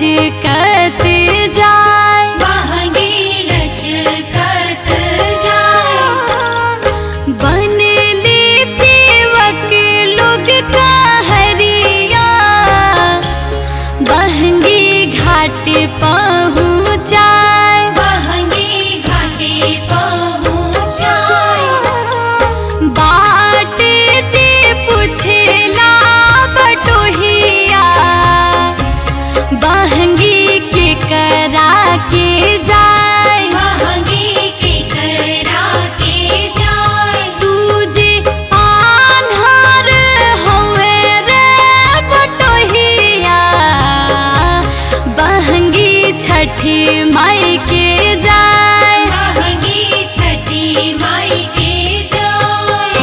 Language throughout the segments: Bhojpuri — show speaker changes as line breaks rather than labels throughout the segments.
लचकत जाए,
बहंगी लचकत जाए।
बनली सेवक लोग का हरिया, बहंगी घाट पहुँचाए,
बहंगी घाटे पहुँचाए।
बाट जे पूछेला बटोहिया, बहंगी के करा के जाए,
बहंगी के करा के जाए।
तुझे आन्हर हवे रे बटोहिया, बहंगी छठी माई के जाए,
बहंगी छठी माई के जाए।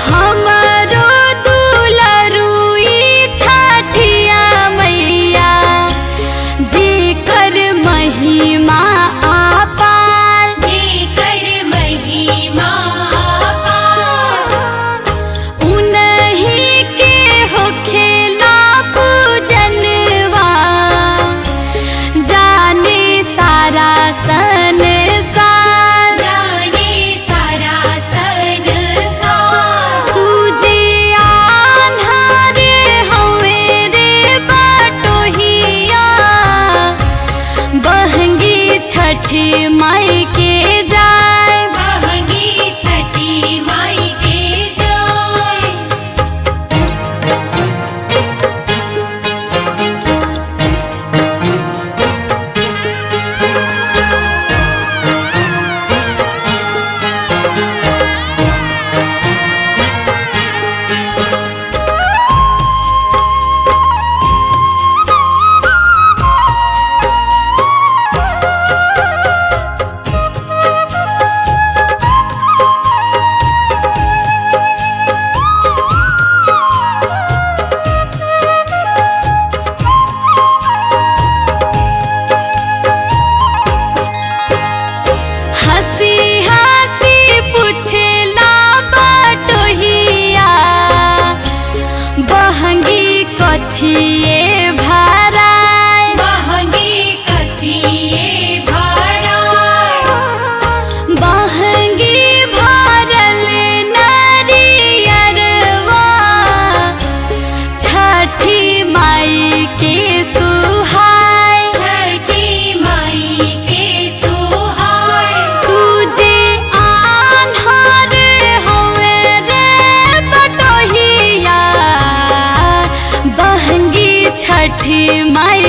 हमरो दुलरुई छठिया मैया, जेकर महिमा अपार,
जेकर महिमा अपार।
उन्हीं के होखेला पूजनवा, जाने सारा संसार,
जाने सारा संसार।
तुझे आन्हर हवे रे बटोहिया, बहंगी छठी माई के जाए,
बहंगी छठी माई के जाए।
हंसी हंसी पूछेला बटोहिया, बहंगी कथिए भराए,
बहंगी कथिए भराए।
बहंगी भरल नरियरवा, छठी माई के सुहाए,
छठी माई के सुहाए।
तुझे आन्हर हवे रे बटोहिया, बहंगी छठी माई